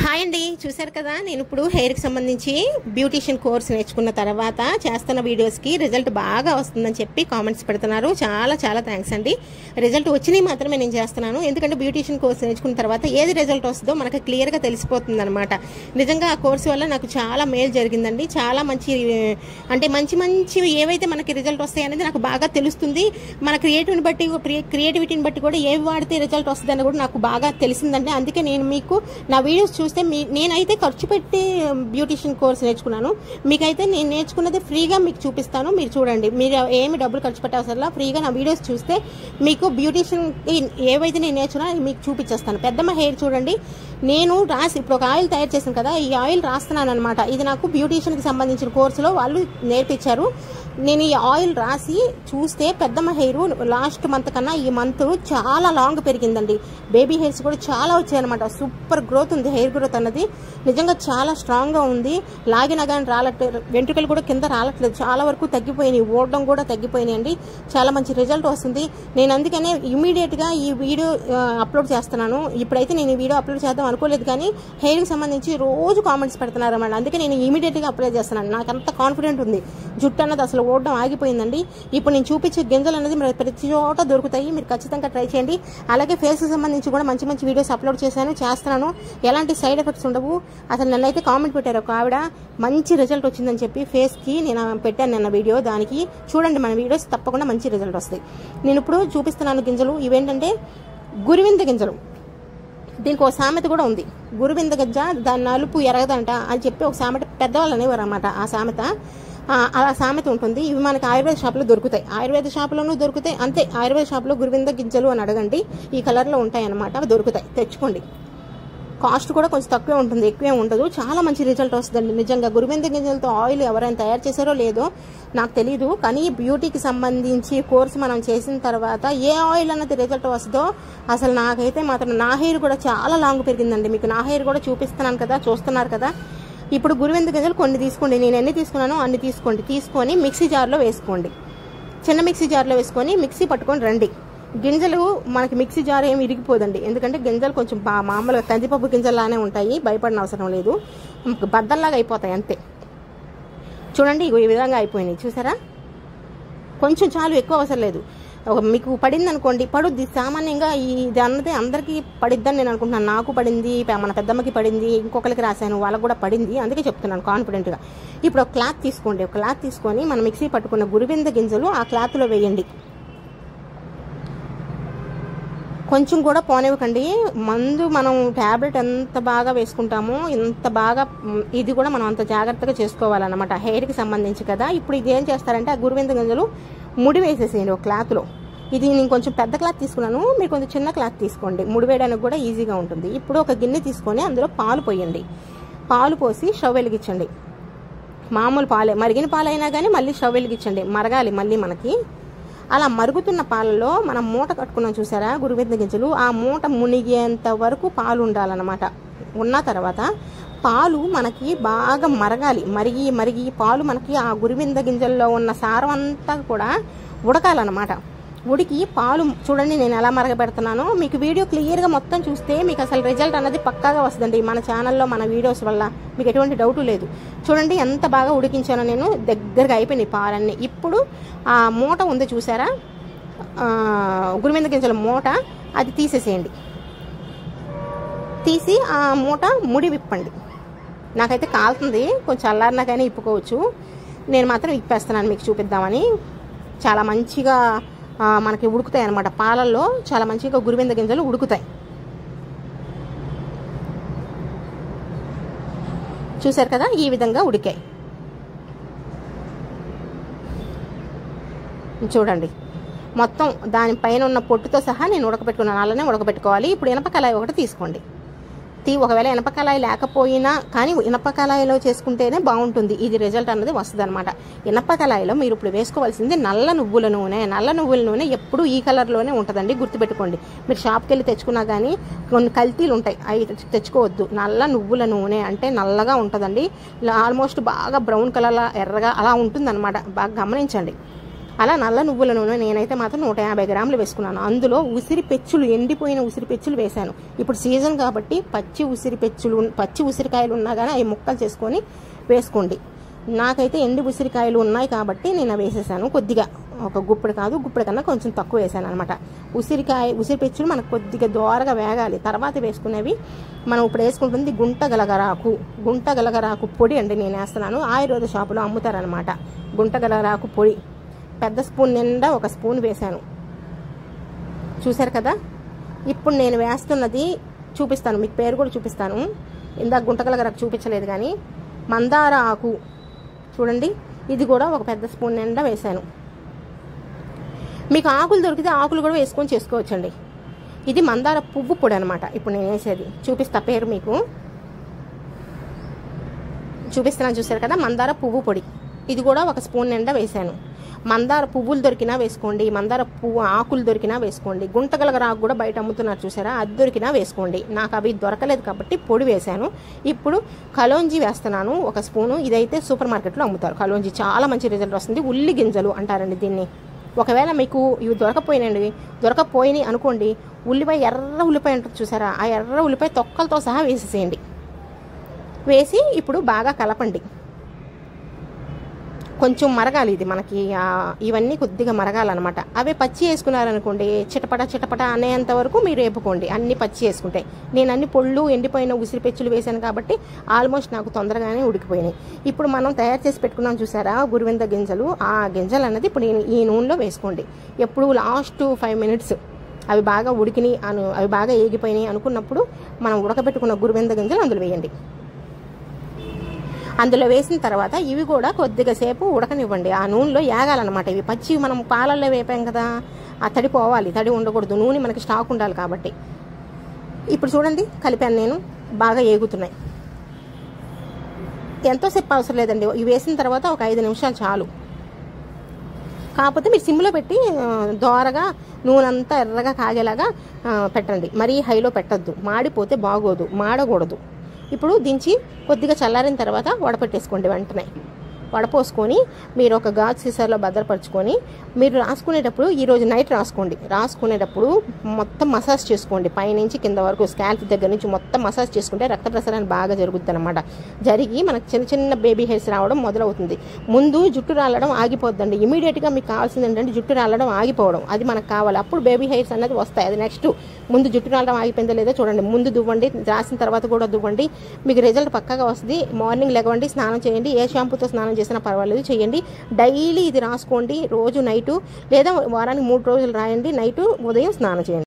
Hi అండి, చూసారు కదా. నేను ఇప్పుడు హెయిర్కి సంబంధించి బ్యూటిషియన్ కోర్స్ నేర్చుకున్న తర్వాత చేస్తున్న వీడియోస్కి రిజల్ట్ బాగా వస్తుందని చెప్పి కామెంట్స్ పెడుతున్నారు. చాలా చాలా థ్యాంక్స్ అండి. రిజల్ట్ వచ్చినాయి మాత్రమే నేను చేస్తున్నాను. ఎందుకంటే బ్యూటిషియన్ కోర్స్ నేర్చుకున్న తర్వాత ఏది రిజల్ట్ వస్తుందో మనకు క్లియర్గా తెలిసిపోతుంది అనమాట. నిజంగా ఆ కోర్సు వల్ల నాకు చాలా మేలు జరిగిందండి. చాలా మంచి మంచి ఏవైతే మనకి రిజల్ట్ వస్తాయి అనేది నాకు బాగా తెలుస్తుంది. మన క్రియేటివిటీని బట్టి కూడా ఏవి వాడితే రిజల్ట్ వస్తుందని కూడా నాకు బాగా తెలిసిందండి. అందుకే నేను మీకు నా వీడియోస్ చూస్తే నేనైతే ఖర్చు పెట్టి బ్యూటిషియన్ కోర్స్ నేర్చుకున్నాను. మీకైతే నేను నేర్చుకున్నది ఫ్రీగా మీకు చూపిస్తాను, మీరు చూడండి. మీరు ఏమి డబ్బులు ఖర్చు పెట్టే అవసరం ఫ్రీగా నా వీడియోస్ చూస్తే మీకు బ్యూటిషియన్ ఏవైతే నేను నేర్చుకున్నా మీకు చూపించేస్తాను. పెద్దమ్మ హెయిర్ చూడండి, నేను రాసి ఇప్పుడు ఒక ఆయిల్ తయారు చేశాను కదా, ఈ ఆయిల్ రాస్తున్నాను అనమాట. ఇది నాకు బ్యూటిషియన్కి సంబంధించిన కోర్సులో వాళ్ళు నేర్పించారు. నేను ఈ ఆయిల్ రాసి చూస్తే పెద్దమ్మ హెయిర్ లాస్ట్ మంత్ కన్నా ఈ మంత్ చాలా లాంగ్ పెరిగిందండి. బేబీ హెయిర్స్ కూడా చాలా వచ్చాయన్నమాట. సూపర్ గ్రోత్ ఉంది. హెయిర్ గ్రోత్ అన్నది నిజంగా చాలా స్ట్రాంగ్గా ఉంది. లాగిన కానీ రాలట్లేదు, వెంట్రుకలు కూడా కింద రాలట్లేదు, చాలా వరకు తగ్గిపోయినాయి, ఓడడం కూడా తగ్గిపోయినాయి అండి. చాలా మంచి రిజల్ట్ వస్తుంది. నేను అందుకనే ఇమీడియట్గా ఈ వీడియో అప్లోడ్ చేస్తున్నాను. ఇప్పుడైతే నేను ఈ వీడియో అప్లోడ్ చేద్దాం అనుకోలేదు, కానీ హెయిర్కి సంబంధించి రోజు కామెంట్స్ పెడుతున్నారు అన్నమాట. అందుకే నేను ఇమీడియట్గా అప్లోడ్ చేస్తున్నాను. నాకు అంత కాన్ఫిడెంట్ ఉంది. జుట్టు అన్నది అసలు ఓడడం ఆగిపోయిందండి. ఇప్పుడు నేను చూపించే గింజలు అనేది ప్రతి చోట దొరుకుతాయి, మీరు ఖచ్చితంగా ట్రై చేయండి. అలాగే ఫేస్కి సంబంధించి కూడా మంచి మంచి వీడియోస్ అప్లోడ్ చేస్తున్నాను. ఎలాంటి సైడ్ ఎఫెక్ట్స్ ఉండవు. అసలు నన్నైతే కామెంట్ పెట్టారు ఒక ఆవిడ, మంచి రిజల్ట్ వచ్చిందని చెప్పి ఫేస్కి నేను పెట్టాను నిన్న వీడియో. దానికి చూడండి మన వీడియోస్, తప్పకుండా మంచి రిజల్ట్ వస్తాయి. నేను ఇప్పుడు చూపిస్తున్నాను గింజలు. ఇవేంటంటే గురివింద గింజలు. దీనికి ఒక సామెత కూడా ఉంది, గురువింద గింజ దాని నలుపు ఎరగదంట అని చెప్పి ఒక సామెత పెద్దవాళ్ళు అనేవారు అన్నమాట. ఆ సామెత అలా సామెత ఉంటుంది. ఇవి మనకి ఆయుర్వేద షాపులో దొరుకుతాయి, ఆయుర్వేద షాపులోనూ దొరుకుతాయి. అంతే, ఆయుర్వేద షాపులో గురువింద గింజలు అని అడగండి, ఈ కలర్లో ఉంటాయి అన్నమాట. అవి దొరుకుతాయి, తెచ్చుకోండి. కాస్ట్ కూడా కొంచెం తక్కువే ఉంటుంది, ఎక్కువే ఉండదు. చాలా మంచి రిజల్ట్ వస్తుందండి. నిజంగా గురువింద గింజలతో ఆయిల్ ఎవరైనా తయారు చేశారో లేదో నాకు తెలియదు, కానీ బ్యూటీకి సంబంధించి కోర్సు మనం చేసిన తర్వాత ఏ ఆయిల్ అన్నది రిజల్ట్ వస్తుందో అసలు నాకైతే మాత్రం నా హెయిర్ కూడా చాలా లాంగ్ పెరిగిందండి. మీకు నా హెయిర్ కూడా చూపిస్తున్నాను కదా, చూస్తున్నారు కదా. ఇప్పుడు గురువింద గింజలు కొన్ని తీసుకోండి, నేను ఎన్ని తీసుకున్నానో అన్ని తీసుకోండి. తీసుకొని మిక్సీ జార్లో వేసుకోండి. చిన్న మిక్సీ జార్లో వేసుకొని మిక్సీ పట్టుకొని రండి. గింజలు మనకి మిక్సీ జార్ ఏమి ఇరిగిపోదండి, ఎందుకంటే గింజలు కొంచెం మామూలుగా కందిపప్పు గింజల్లానే ఉంటాయి, భయపడిన అవసరం లేదు. బద్దల్లాగా అయిపోతాయి అంతే. చూడండి, ఈ విధంగా అయిపోయినాయి చూసారా. కొంచెం చాలు, ఎక్కువ అవసరం లేదు. మీకు పడింది అనుకోండి, పడుద్ది సామాన్యంగా. ఇది అన్నది అందరికీ పడిద్దని నేను అనుకుంటున్నాను. నాకు పడింది, మన పెద్దమ్మకి పడింది, ఇంకొకరికి రాశాను, వాళ్ళకు కూడా పడింది. అందుకే చెప్తున్నాను కాన్ఫిడెంట్గా. ఇప్పుడు ఒక క్లాత్ తీసుకోండి. ఒక క్లాత్ తీసుకొని మనం మిక్సీ పట్టుకున్న గురువింద గింజలు ఆ క్లాత్లో వేయండి. కొంచెం కూడా పోనివ్వకండి. మందు మనం ట్యాబ్లెట్ ఎంత బాగా వేసుకుంటామో ఎంత బాగా ఇది కూడా మనం అంత జాగ్రత్తగా చేసుకోవాలన్నమాట, హెయిర్కి సంబంధించి కదా. ఇప్పుడు ఇది ఏం చేస్తారంటే ఆ గురువింద గింజలు ముడి వేసేసేయండి ఒక క్లాత్లో. ఇది నేను కొంచెం పెద్ద క్లాత్ తీసుకున్నాను, మీరు కొంచెం చిన్న క్లాత్ తీసుకోండి, ముడి వేయడానికి కూడా ఈజీగా ఉంటుంది. ఇప్పుడు ఒక గిన్నె తీసుకొని అందులో పాలు పోయండి. పాలు పోసి స్టవ్ వెలిగించండి. మామూలు పాలే, మరిగిన పాలైనా కానీ మళ్ళీ స్టవ్ వెలిగించండి, మరగాలి మళ్ళీ మనకి. అలా మరుగుతున్న పాలలో మనం మూట కట్టుకున్నాం చూసారా గురువింద గింజలు, ఆ మూట మునిగేంత వరకు పాలు ఉండాలన్నమాట. ఉన్న తర్వాత పాలు మనకి బాగా మరగాలి. మరిగి పాలు మనకి ఆ గురువింద గింజల్లో ఉన్న సారం అంతా కూడా ఉడకాలన్నమాట. ఉడికి పాలు చూడండి నేను ఎలా మరగబెడుతున్నానో. మీకు వీడియో క్లియర్గా మొత్తం చూస్తే మీకు అసలు రిజల్ట్ అనేది పక్కాగా వస్తుందండి. మన ఛానల్లో మన వీడియోస్ వల్ల మీకు ఎటువంటి డౌట్ లేదు. చూడండి ఎంత బాగా ఉడికించానో నేను, దగ్గరగా అయిపోయినాయి పాలన్నీ. ఇప్పుడు ఆ మూట ఉంది చూసారా, గురువింద గింజల మూట, అది తీసేసేయండి. తీసి ఆ మూట ముడి విప్పండి. నాకైతే కాలుతుంది, కొంచెం చల్లారినా కానీ ఇప్పుకోవచ్చు. నేను మాత్రం ఇప్పేస్తున్నాను మీకు చూపిద్దామని. చాలా మంచిగా మనకి ఉడుకుతాయి అన్నమాట. పాలల్లో చాలా మంచిగా గురువింద గింజలు ఉడుకుతాయి. చూసారు కదా, ఈ విధంగా ఉడికాయి చూడండి. మొత్తం దానిపైన ఉన్న పొట్టుతో సహా నేను ఉడకబెట్టుకున్నాను, అలానే ఉడకబెట్టుకోవాలి. ఇప్పుడు ఇనప కళాయి ఒకటి తీసుకోండి. ఒకవేళ ఇనప కళాయి లేకపోయినా కానీ ఇనప కళాయిలో చేసుకుంటేనే బాగుంటుంది, ఇది రిజల్ట్ అన్నది వస్తుంది అనమాట. ఇనప కళాయిలో మీరు ఇప్పుడు వేసుకోవాల్సింది నల్ల నువ్వుల నూనె. నల్ల నువ్వుల నూనె ఎప్పుడు ఈ కలర్లోనే ఉంటుందండి, గుర్తుపెట్టుకోండి. మీరు షాప్కి వెళ్ళి తెచ్చుకున్నా కానీ కొన్ని కల్తీలు ఉంటాయి, అవి తెచ్చుకోవద్దు. నల్ల నువ్వుల నూనె అంటే నల్లగా ఉంటుందండి, ఆల్మోస్ట్ బాగా బ్రౌన్ కలర్లా ఎర్రగా అలా ఉంటుంది అనమాట. బాగా గమనించండి. అలా నల్ల నువ్వుల నూనె నేనైతే మాత్రం 150 గ్రాములు వేసుకున్నాను. అందులో ఉసిరి పెచ్చులు, ఎండిపోయిన ఉసిరి పెచ్చులు వేశాను. ఇప్పుడు సీజన్ కాబట్టి పచ్చి ఉసిరికాయలు ఉన్నా కానీ అవి ముక్కలు చేసుకొని వేసుకోండి. నాకైతే ఎండి ఉసిరికాయలు ఉన్నాయి కాబట్టి నేను వేసేసాను. కొద్దిగా ఒక గుప్పెడు కాదు, గుప్పెడు కన్నా కొంచెం తక్కువ వేసాను అనమాట. ఉసిరి పెచ్చులు మనకు కొద్దిగా దోరగా వేగాలి. తర్వాత వేసుకునేవి మనం ఇప్పుడు వేసుకుంటుంది గుంటగలగరాకు పొడి అండి నేను వేస్తున్నాను. ఆయుర్వేద షాపులో అమ్ముతారనమాట గుంటగలగరాకు పొడి. పెద్ద స్పూన్ నిండా 1 స్పూన్ వేశాను. చూసారు కదా. ఇప్పుడు నేను వేస్తున్నది చూపిస్తాను, మీకు పేరు కూడా చూపిస్తాను. ఇందాక గుంటగలగరాకు చూపించలేదు కానీ మందార ఆకు చూడండి, ఇది కూడా 1 పెద్ద స్పూన్ నిండా వేశాను. మీకు ఆకులు దొరికితే ఆకులు కూడా వేసుకొని చేసుకోవచ్చండి. ఇది మందార పువ్వు పొడి అనమాట. ఇప్పుడు నేను వేసేది చూపిస్తా, పేరు మీకు చూపిస్తున్నాను. చూసారు కదా, మందార పువ్వు పొడి. ఇది కూడా 1 స్పూన్ నిండా వేశాను. మందార పువ్వులు దొరికినా వేసుకోండి, మందార పువ్వు ఆకులు దొరికినా వేసుకోండి. గుంటగలగరాకు కూడా బయట అమ్ముతున్నారు చూసారా, అది దొరికినా వేసుకోండి. నాకు అవి దొరకలేదు కాబట్టి పొడి వేశాను. ఇప్పుడు కలోంజీ వేస్తున్నాను 1 స్పూను. ఇదైతే సూపర్ మార్కెట్లో అమ్ముతారు కలోంజీ, చాలా మంచి రిజల్ట్ వస్తుంది. ఉల్లి గింజలు అంటారండి దీన్ని. ఒకవేళ మీకు ఇవి దొరకపోయినాయి అనుకోండి, ఎర్ర ఉల్లిపాయ ఉంటుంది చూసారా, ఆ ఎర్ర ఉల్లిపాయ తొక్కలతో సహా వేసేసేయండి. వేసి ఇప్పుడు బాగా కలపండి. కొంచెం మరగాలి ఇది మనకి, ఇవన్నీ కొద్దిగా మరగాలన్నమాట. అవే పచ్చి వేసుకున్నారనుకోండి, చిటపట అనేంత వరకు మీరు వేపుకోండి. అన్ని పచ్చి వేసుకుంటే, నేను అన్ని పొళ్ళు ఎండిపోయిన ఉసిరి పెచ్చులు వేసాను కాబట్టి ఆల్మోస్ట్ నాకు తొందరగానే ఉడికిపోయినాయి. ఇప్పుడు మనం తయారు చేసి పెట్టుకున్నాం చూసారా గురువింద గింజలు, ఆ గింజలు అన్నది ఇప్పుడు నేను ఈ నూనెలో వేసుకోండి. ఎప్పుడు లాస్ట్ 5 మినిట్స్ అవి బాగా ఉడికినాయి, అవి బాగా ఏగిపోయినాయి అనుకున్నప్పుడు మనం ఉడకబెట్టుకున్న గురువింద గింజలు అందులో వేయండి. అందులో వేసిన తర్వాత ఇవి కూడా కొద్దిగా సేపు ఉడకనివ్వండి. ఆ నూనెలో ఏగాలన్నమాట. ఇవి పచ్చి మనం పాలల్లో వేపాం కదా, ఆ తడి పోవాలి, తడి ఉండకూడదు. నూనె మనకి స్టాక్ ఉండాలి కాబట్టి. ఇప్పుడు చూడండి కలిపాను నేను, బాగా ఏగుతున్నాయి. ఎంతోసేపు అవసరం లేదండి. ఇవి వేసిన తర్వాత ఒక 5 నిమిషాలు చాలు. కాకపోతే మీరు సిమ్లో పెట్టి దోరగా నూనె అంతా ఎర్రగా కాగేలాగా పెట్టండి. మరీ హైలో పెట్టద్దు, మాడిపోతే బాగోదు, మాడకూడదు. ఇప్పుడు దించి కొద్దిగా చల్లారిన తర్వాత వడపెట్టేసుకోండి. వెంటనే వడపోసుకొని మీరు ఒక గాజు సీసాలో భద్రపరచుకొని మీరు రాసుకునేటప్పుడు ఈరోజు నైట్ రాసుకునేటప్పుడు మొత్తం మసాజ్ చేసుకోండి. పైనుంచి కింద వరకు స్కాల్ప్ దగ్గర నుంచి మొత్తం మసాజ్ చేసుకుంటే రక్త ప్రసరణ బాగా జరుగుతుంది అనమాట. జరిగి మనకు చిన్న బేబీ హెయిర్స్ రావడం మొదలవుతుంది. ముందు జుట్టు రాలడం ఆగిపోద్దండి. ఇమీడియట్గా మీకు కావాల్సింది ఏంటంటే జుట్టు రాలడం ఆగిపోవడం, అది మనకు కావాలి. అప్పుడు బేబీ హెయిర్స్ అనేది వస్తాయి. అది నెక్స్ట్. ముందు జుట్టు రాలడం ఆగిపోయిందో లేదో చూడండి, ముందు దువ్వండి, రాసిన తర్వాత కూడా దువ్వండి. మీకు రిజల్ట్ పక్కాగా వస్తుంది. మార్నింగ్ లేవండి, స్నానం చేయండి. ఏ షాంపూతో స్నానం చేసినా పర్వాలేదు, చేయండి. డైలీ ఇది రాసుకోండి, రోజు నైటు, లేదా వారానికి 3 రోజులు రాయండి. నైటు ఉదయం స్నానం చేయండి.